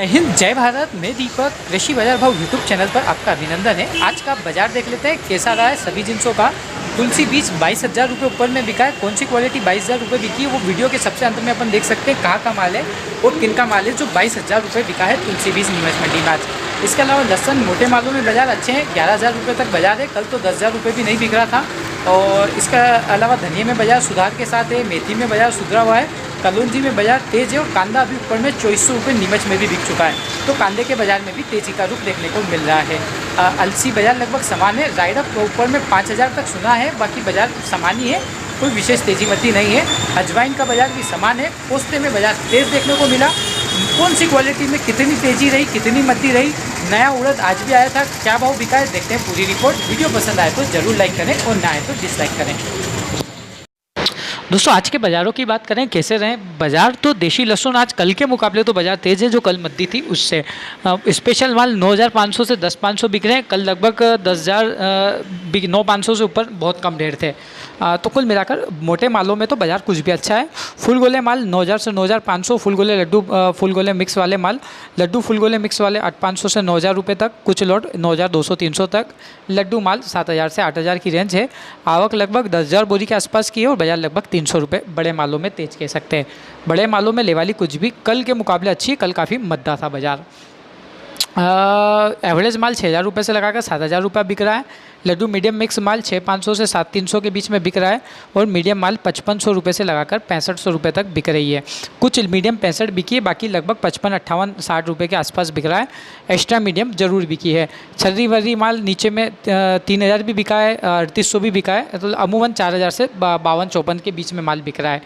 हिंद, जय भारत। मैं दीपक, कृषि बाजार भाव यूट्यूब चैनल पर आपका अभिनंदन है। आज का बाजार देख लेते हैं कैसा रहा है। सभी जिनसों का तुलसी बीज 22,000 रुपये ऊपर में बिका है। कौन सी क्वालिटी 22,000 रुपये बिकी है वो वीडियो के सबसे अंत में अपन देख सकते हैं कहाँ का माल है और किन का माल है जो 22,000 रुपये बिका है तुलसी बीज नीमच मंडी में आज। इसके अलावा लहसन मोटे मालों में बाजार अच्छे हैं, 11,000 रुपये तक बाजार है। कल तो 10,000 रुपये भी नहीं बिक रहा था। और इसका अलावा धनिया में बाजार सुधार के साथ है, मेथी में बाजार सुधरा हुआ है, कलौंजी में बाजार तेज है और कांदा अभी ऊपर में 2400 रुपये नीमच में भी बिक चुका है। तो कांदे के बाजार में भी तेजी का रुख देखने को मिल रहा है। अलसी बाजार लगभग समान है। राइडअप ऊपर में 5,000 तक सुना है, बाकी बाजार समान ही है, कोई विशेष तेजी मती नहीं है। अजवाइन का बाजार भी समान है। पोस्ते में बाजार तेज देखने को मिला। कौन सी क्वालिटी में कितनी तेजी रही, कितनी मद्दी रही, नया उड़द आज भी आया था, क्या भाव बिका है, देखते हैं पूरी रिपोर्ट। वीडियो पसंद आए तो जरूर लाइक करें और ना आए तो डिसलाइक करें। दोस्तों आज के बाज़ारों की बात करें कैसे रहे बाज़ार, तो देशी लहसुन आज कल के मुकाबले तो बाज़ार तेज़ है, जो कल मद्दी थी उससे। स्पेशल माल 9,500 से 10,500 बिक रहे हैं। कल लगभग 9,500 से ऊपर बहुत कम रेट थे। तो कुल मिलाकर मोटे मालों में तो बाज़ार कुछ भी अच्छा है। फुल गोले माल 9,000 से 9,500, फुल गोले लड्डू फुल गोले मिक्स वाले माल, लड्डू फुल गोले मिक्स वाले 8,500 से 9,000 रुपये तक, कुछ लोट 9,200-300 तक, लड्डू माल 7,000 से 8,000 की रेंज है। आवक लगभग 10,000 बोरी के आसपास की है और बाज़ार लगभग 300 रुपये बड़े मालों में तेज कह सकते हैं। बड़े मालों में लेवाली कुछ भी कल के मुकाबले अच्छी है, कल काफ़ी मद्दा था बाज़ार। एवरेज माल 6,000 रुपये से लगाकर 7,000 रुपये बिक रहा है। लड्डू मीडियम मिक्स माल 6,500 से 7,300 के बीच में बिक रहा है और मीडियम माल 5,500 रुपये से लगाकर 6,500 रुपये तक बिक रही है। कुछ मीडियम 65 बिकी है, बाकी लगभग 55, 58, 60 रुपये के आसपास बिक रहा है। एक्स्ट्रा मीडियम जरूर बिकी है। छर्री वर्री माल नीचे में 3,000 भी बिका है, 3,800 भी बिका है। तो अमूमन 4,000 से 52-54 के बीच में माल बिक रहा है।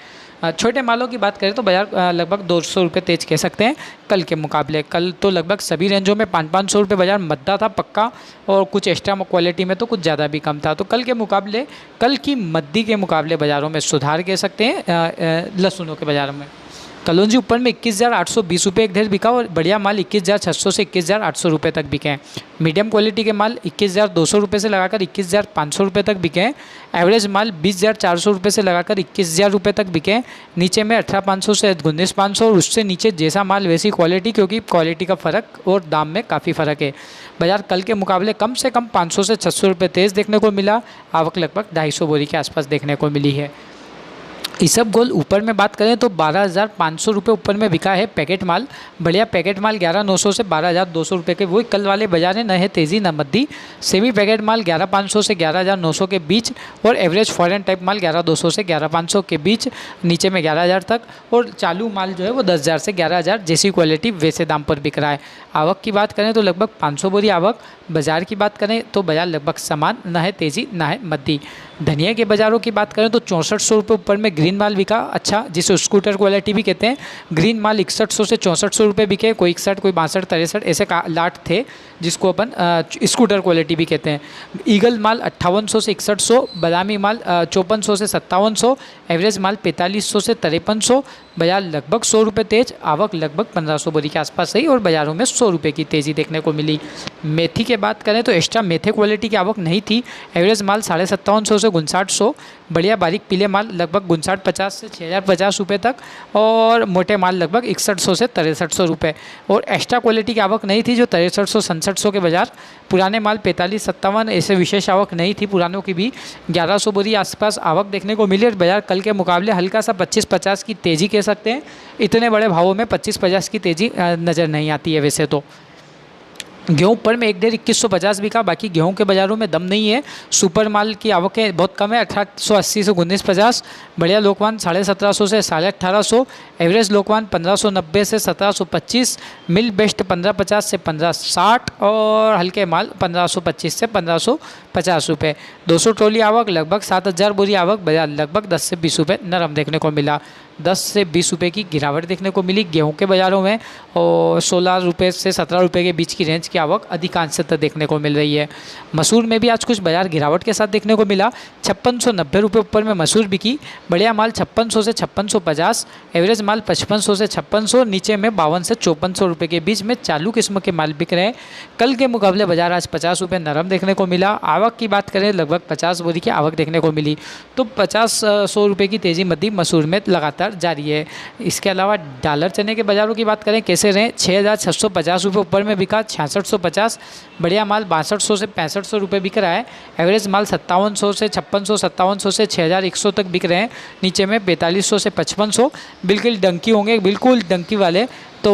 छोटे मालों की बात करें तो बाज़ार लगभग 200 रुपये तेज कह सकते हैं कल के मुकाबले। कल तो लगभग सभी रेंजों में 500-500 रुपये बाज़ार मद्दा था पक्का, और कुछ एक्स्ट्रा क्वालिटी में तो कुछ ज़्यादा भी कम था। तो कल के मुकाबले, कल की मद्दी के मुकाबले बाज़ारों में सुधार कह सकते हैं लहसुनों के बाज़ारों में। कलौंजी ऊपर में 21,820 रुपये एक ढेर बिका और बढ़िया माल 21,600 से 21,800 रुपये तक बिके हैं। मीडियम क्वालिटी के माल 21,200 रुपये से लगाकर 21,500 रुपये तक बिके हैं। एवरेज माल 20,400 रुपये से लगाकर 21,000 रुपये तक बिके हैं। नीचे में 18,500 से 19,500 और उससे नीचे जैसा माल वैसी क्वालिटी, क्योंकि क्वालिटी का फ़र्क और दाम में काफ़ी फ़र्क है। बाज़ार कल के मुकाबले कम से कम 500 से 600 रुपये तेज़ देखने को मिला। आवक लगभग 250 बोरी के आसपास देखने को मिली है। इसब गोल ऊपर में बात करें तो 12,500 रुपये ऊपर में बिका है पैकेट माल। बढ़िया पैकेट माल 11,900 से 12,200 रुपये के, वही कल वाले बाजार है, न है तेज़ी न मद्दी। सेमी पैकेट माल 11,500 से 11,900 के बीच और एवरेज फॉरेन टाइप माल 11,200 से 11,500 के बीच, नीचे में 11,000 तक। और चालू माल जो है वो 10,000 से 11,000, जैसी क्वालिटी वैसे दाम पर बिक रहा है। आवक की बात करें तो लगभग 500 बोरी आवक। बाज़ार की बात करें तो बाज़ार लगभग समान, न है तेज़ी न है मद्दी। धनिया के बाज़ारों की बात करें तो 6,400 रुपये ऊपर में ग्रीन माल बिका अच्छा, जिसे स्कूटर क्वालिटी भी कहते हैं। ग्रीन माल 6,100 से 6,400 रुपये बिके, कोई 61, कोई 62, 63 ऐसे लाट थे जिसको अपन स्कूटर क्वालिटी भी कहते हैं। ईगल माल 5800 से 6100, बादामी माल 5400 से 5700, एवरेज माल 4500 से 5300। बाज़ार लगभग 100 रुपये तेज, आवक लगभग 1,500 बोरी के आसपास रही और बाज़ारों में 100 रुपये की तेज़ी देखने को मिली। मेथी के बात करें तो एक्स्ट्रा मेथे क्वालिटी की आवक नहीं थी। एवरेज माल 5750 से 5900, बढ़िया बारीक पीले माल लगभग 5950 से 6,050 रुपये तक और मोटे माल लगभग 6100 से 6300 रुपये। और एक्स्ट्रा क्वालिटी की आवक नहीं थी, जो 6300 6700 के बाज़ार। पुराने माल 45-57 ऐसे विशेष आवक नहीं थी, पुरानों की भी 1,100 बोरी आसपास आवक देखने को मिली। और बाज़ार कल के मुकाबले हल्का सा 25-50 की तेज़ी कह सकते हैं। इतने बड़े भावों में 25-50 की तेज़ी नज़र नहीं आती है वैसे तो। गेहूँ पर में एक ढेर 2,150 बिका, बाकी गेहूँ के बाज़ारों में दम नहीं है। सुपर माल की आवकें बहुत कम है, 1,880 से 1,950। बढ़िया लोकवान 1750 से 1850, एवरेज लोकवान 1,590 से 1,725, मिल बेस्ट 1,550 से 1,560 और हल्के माल 1,525 से 1,550 रुपये। 200 ट्रॉली आवक, लगभग 7,000 बोरी आवक। बाजार लगभग 10 से 20 रुपये नरम देखने को मिला। 10 से 20 रुपये की गिरावट देखने को मिली गेहूं के बाज़ारों में और 16 रुपये से 17 रुपये के बीच की रेंज की आवक अधिकांशतः देखने को मिल रही है। मसूर में भी आज कुछ बाज़ार गिरावट के साथ देखने को मिला। 5,690 रुपये ऊपर में मसूर बिकी। बढ़िया माल 5,600 से 5,650, एवरेज माल 5,500 से 5,600, नीचे में 52 से 5,400 रुपये के बीच में चालू किस्म के माल बिक रहे हैं। कल के मुकाबले बाज़ार आज 50 रुपये नरम देखने को मिला। आवक की बात करें लगभग 50 बोरी की आवक देखने को मिली। तो 50-100 रुपये की तेज़ी मद्दी मसूर में लगातार बाज़ार जारी है। इसके अलावा डॉलर चने के बाज़ारों की बात करें कैसे रहे, 6,650 रुपये ऊपर में बिका, 6650, बढ़िया माल 6200 से 6500 रुपये बिक रहा है। एवरेज माल 5700 से 5600, 5700 से 6100 तक बिक रहे हैं। नीचे में 4500 से 5500, बिल्कुल डंकी होंगे, बिल्कुल डंकी वाले तो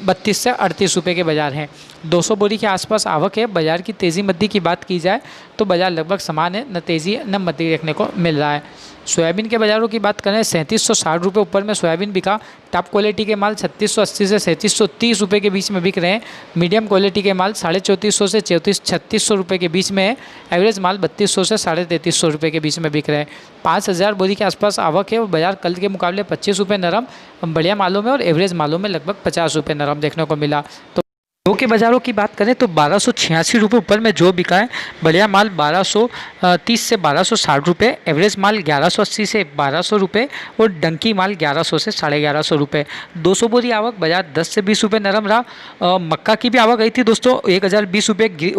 32 से 38 रुपये के बाज़ार हैं। 200 बोरी के आसपास आवक है। बाज़ार की तेज़ी मद्दी की बात की जाए तो बाज़ार लगभग समान है, न तेज़ी न मद्दी देखने को मिल रहा है। सोयाबीन के बाज़ारों की बात करें, 3760 रुपये ऊपर में सोयाबीन बिका। टॉप क्वालिटी के माल 3680 से 3730 रुपये के बीच में बिक रहे हैं। मीडियम क्वालिटी के माल 3450 से 3600 रुपये के बीच में है। एवरेज माल 3200 से 3350 रुपये के बीच में बिक रहे हैं। 5000 बोरी के आसपास आवक है और बाज़ार कल के मुकाबले 25 रुपये नरम बढ़िया मालों में और एवरेज मालों में लगभग 50 रुपये नरम देखने को मिला। तो जौ के बाज़ारों की बात करें तो 1286 रुपये ऊपर में जौ बिका है। बढ़िया माल 1230 से 1260 रुपये, एवरेज माल 1180 से 1200 रुपये और डंकी माल 1100 से 1150 रुपये। 200 बोरी आवक बाजार 10 से 20 रुपये नरम रहा। मक्का की भी आवक आई थी दोस्तों, 1020 रुपये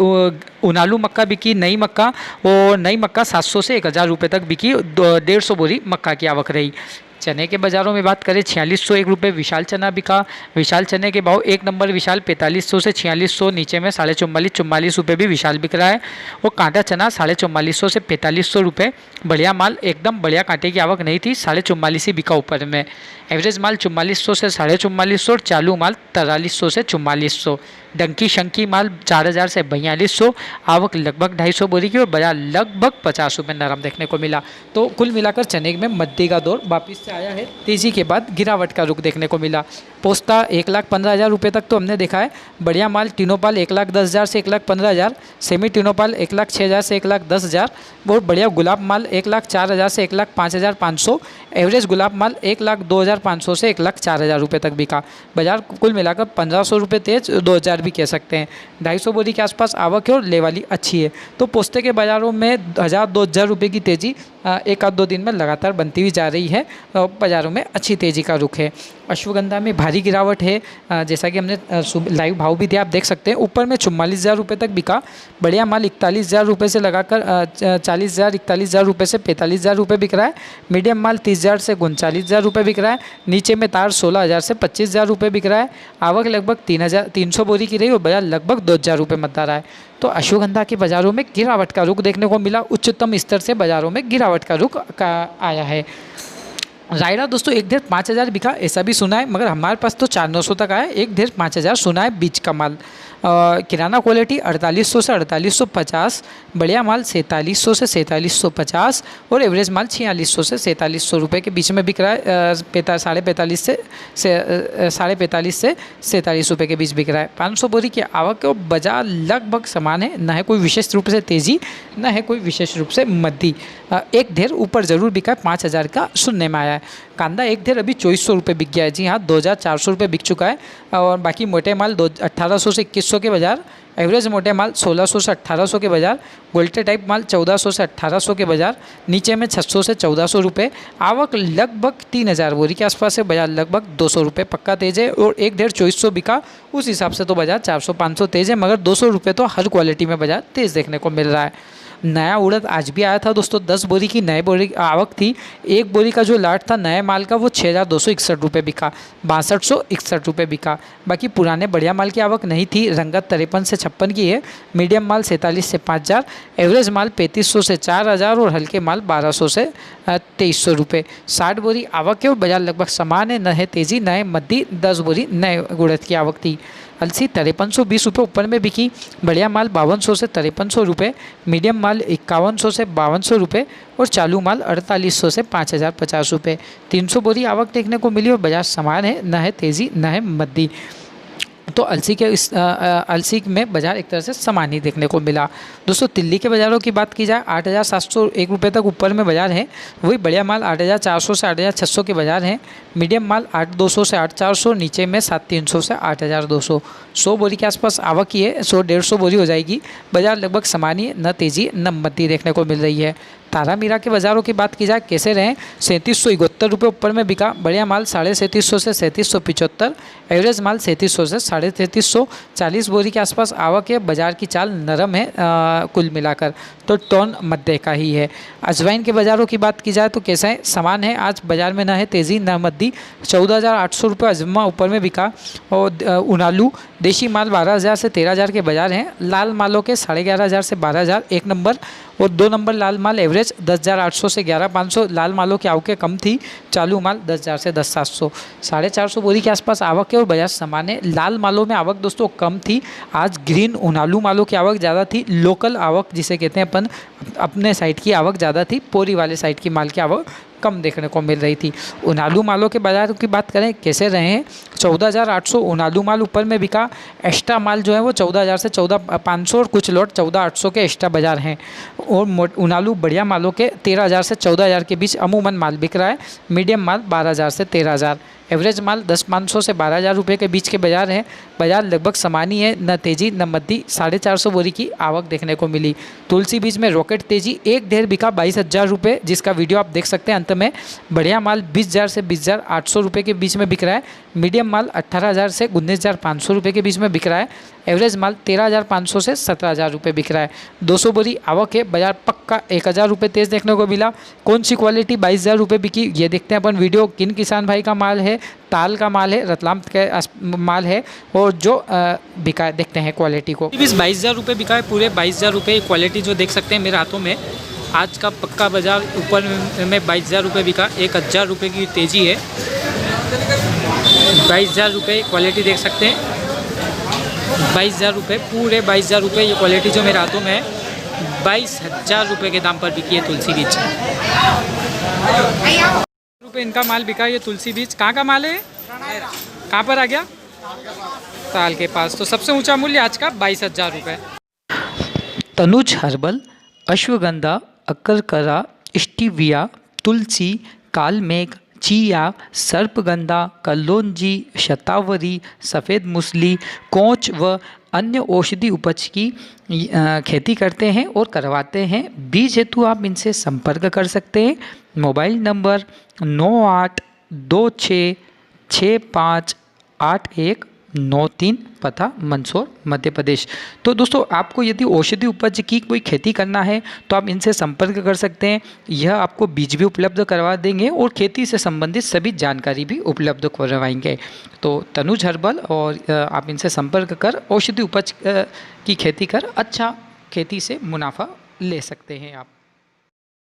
उनालू मक्का बिकी, नई मक्का, और नई मक्का 700 से 1000 रुपये तक बिकी। 150 बोरी मक्का की आवक रही। चने के बाज़ारों में बात करें, 4601 रुपये विशाल चना बिका। विशाल चने के भाव एक नंबर विशाल 4500 से 4600, नीचे में 44 रुपये भी विशाल बिक रहा है। और कांटा चना 4450 से 4500 रुपये। बढ़िया माल एकदम बढ़िया कांटे की आवक नहीं थी, 44.5 ही बिका ऊपर में। एवरेज माल 4400 से 4450 और चालू माल 4300 से 4400। डंकी शंकी माल 4000 से 4200, आवक लगभग 250 बोरी की और बाजार लगभग 50 रुपये नरम देखने को मिला। तो कुल मिलाकर चने में मद्दी का दौर वापिस से आया है। तेज़ी के बाद गिरावट का रुख देखने को मिला। पोस्ता 1,15,000 रुपये तक तो हमने देखा है। बढ़िया माल टिनोपाल 1,10,000 से 1,15,000, सेमी टिनोपाल 1,06,000 से 1,10,000, बहुत बढ़िया गुलाब माल 1,04,000 से 1,05,500, एवरेज गुलाब माल 1,02,500 से 1,04,000 रुपये तक बिका। बाजार कुल मिलाकर 1500 रुपये तेज, 2000 भी कह सकते हैं। 250 बोरी के आसपास आवक है और लेवाली अच्छी है। तो पोस्ते के बाज़ारों में 1000-2000 रुपये की तेज़ी एक आध दो दिन में लगातार बनती हुई जा रही है। बाज़ारों में अच्छी तेज़ी का रुख है। अश्वगंधा में भारी गिरावट है, जैसा कि हमने लाइव भाव भी दिया, आप देख सकते हैं। ऊपर में 44,000 रुपये तक बिका। बढ़िया माल 41,000 रुपये से लगाकर 40,000, 41,000 रुपये से 45,000 रुपये बिक रहा है। मीडियम माल 30,000 से 39,000 रुपये बिक रहा है। नीचे में तार 16,000 से 25,000 रुपये बिक रहा है। आवक लगभग 300 बोरी की रही और बाजार लगभग 2,000 रुपये मतदार रहा है। तो अश्वगंधा के बाज़ारों में गिरावट का रुख देखने को मिला। उच्चतम स्तर से बाज़ारों में गिरावट का रुख आया है। रायरा दोस्तों 1,500 बिका, ऐसा भी सुना है, मगर हमारे पास तो 4,900 तक आया। 1,500 सुना है बीच का माल। किराना क्वालिटी 4800 से 4850, बढ़िया माल 4700 से 4750 और एवरेज माल 4600 से 4700 रुपये के बीच में बिक रहा है। 45.5 से 47 रुपये के बीच बिक रहा है। 500 बोरी की आवक के बाजार लगभग समान है, न है कोई विशेष रूप से तेज़ी, न है कोई विशेष रूप से मद्दी। एक ढेर ऊपर ज़रूर बिका है, 5000 का सुनने में आया है। कांदा एक ढेर अभी 2400 रुपये बिक गया है। जी हाँ, 2400 रुपये बिक चुका है। और बाकी मोटे माल 1800 से 2100 के बाज़ार, एवरेज मोटे माल 1600 से 1800 के बाज़ार, गोल्टे टाइप माल 1400 से 1800 के बाज़ार, नीचे में 600 से 1400 रुपये। आवक लगभग 3000 बोरी के आसपास है। बाजार लगभग 200 रुपये पक्का तेज़ है और एक ढेर 2400 बिका। उस हिसाब से तो बाजार 400-500 तेज़ है, मगर 200 रुपये तो हर क्वालिटी में बाजार तेज़ देखने को मिल रहा है। नया उड़द आज भी आया था दोस्तों, 10 बोरी की नए बोरी आवक थी। एक बोरी का जो लाट था नए माल का वो 6,261 रुपये बिका, 6261 रुपये बिका। बाकी पुराने बढ़िया माल की आवक नहीं थी। रंगत 53 से 56 की है। मीडियम माल 47 से 5000, एवरेज माल 3500 से 4000 और हल्के माल 1200 से 2300 रुपये। 60 बोरी आवक है और बाजार लगभग समान है, न है तेज़ी न है मद्दी। 10 बोरी नए उड़द की आवक थी। अलसी 5320 रुपये ऊपर में बिकी। बढ़िया माल 5200 से 5300 रुपये, मीडियम माल 5100 से 5200 रुपये और चालू माल 4800 से 5050 रुपये। 300 बोरी आवक देखने को मिली और बाजार समान है, न है तेज़ी न है मद्दी। तो अलसी में बाजार एक तरह से समान ही देखने को मिला। दोस्तों तिल्ली के बाज़ारों की बात की जाए, 8,701 रुपये तक ऊपर में बाजार है। वही बढ़िया माल 8,400 से 8,600 के बाज़ार हैं। मीडियम माल 8,200 से 8,400, नीचे में 7,300 से 8,200। 100 बोरी के आसपास आवक की है, 100-150 बोरी हो जाएगी। बाजार लगभग समान ही, न तेज़ी न मद्दी देखने को मिल रही है। तारामीरा के बाज़ारों की बात की जाए कैसे रहे, 3771 रुपये ऊपर में बिका। बढ़िया माल 3750 से 3775, एवरेज माल 3700 से 3350, 40 बोरी के आसपास आवक है। बाजार की चाल नरम है कुल मिलाकर, तो टोन मध्य का ही है। अजवाइन के बाज़ारों की बात की जाए तो कैसा है, समान है। आज बाज़ार में न है तेज़ी न मंदी, 14,800 रुपये अजमा ऊपर में बिका। और उनालू देशी माल 12,000 से 13,000 के बाज़ार हैं। लाल मालों के 11,500 से 12,000 एक नंबर, और 2 नंबर लाल माल एवरेज 10,800 से 11,500। लाल मालों की आवकें कम थी, चालू माल 10,000 से 10,700। 450 बोरी के आसपास आवक है और बाजार समान है। लाल मालों में आवक दोस्तों कम थी। आज ग्रीन उनालू मालों की आवक ज़्यादा थी। लोकल आवक जिसे कहते हैं अपन, अपने साइड की आवक ज़्यादा थी। पोरी वाले साइड की माल की आवक कम देखने को मिल रही थी। उनालू मालों के बाजार की बात करें कैसे रहे हैं, 14,800 उनालू माल ऊपर में बिका। एक्स्ट्रा माल जो है वो 14,000 से 14,500 और कुछ लोट 14,800 के एक्स्ट्रा बाजार हैं। और उनालू बढ़िया मालों के 13,000 से 14,000 के बीच अमूमन माल बिक रहा है। मीडियम माल 12,000 से 13,000, एवरेज माल 10,500 से 12,000 रुपये के बीच के बाजार है। बाजार लगभग समान ही है, न तेज़ी न मंदी। 450 बोरी की आवक देखने को मिली। तुलसी बीज में रॉकेट तेज़ी, एक ढेर बिका 22,000 रुपये, जिसका वीडियो आप देख सकते हैं अंत में। बढ़िया माल 20,000 से 20,800 रुपये के बीच में बिक रहा है। मीडियम माल 18,000 से 19,500 रुपये के बीच में बिक रहा है। एवरेज माल 13,500 से 17,000 रुपये बिक रहा है। 200 बोरी आवक है। बाजार पक्का 1,000 रुपये तेज़ देखने को मिला। कौन सी क्वालिटी 22,000 रुपये बिकी, ये देखते हैं अपन वीडियो। किन किसान भाई का माल है, ताल का माल है, रतलाम का माल है, और जो बिका देखते हैं क्वालिटी को। 22,000 रुपये बिका है, पूरे 22,000 रुपये क्वालिटी जो देख सकते हैं मेरे हाथों में। आज का पक्का बाजार ऊपर में 22,000 रुपये बिका। 1,000 रुपये की तेज़ी है। 22,000 रुपये क्वालिटी देख सकते हैं। 22,000 रुपये, पूरे 22,000 रुपये ये क्वालिटी जो मेरे हाथों में है। 22,000 रुपये के दाम पर बिकी है तुलसी बीज। रुपये इनका माल बिका। ये तुलसी बीज कहाँ का माल है, कहाँ पर आ गया, ताल के पास। तो सबसे ऊंचा मूल्य आज का 22,000 रुपये। तनुज हर्बल, अश्वगंधा, अकरकरा, स्टीविया, तुलसी, कालमेघ, चिया, सर्पगंधा, कल्लोंजी, शतावरी, सफ़ेद मूसली, कोंच व अन्य औषधि उपज की खेती करते हैं और करवाते हैं। बीज हेतु आप इनसे संपर्क कर सकते हैं। मोबाइल नंबर 982656589193, पता मंदसौर मध्य प्रदेश। तो दोस्तों आपको यदि औषधि उपज की कोई खेती करना है तो आप इनसे संपर्क कर सकते हैं। यह आपको बीज भी उपलब्ध करवा देंगे और खेती से संबंधित सभी जानकारी भी उपलब्ध करवाएंगे। तो तनुज हर्बल, और आप इनसे संपर्क कर औषधि उपज की खेती कर अच्छा खेती से मुनाफा ले सकते हैं आप।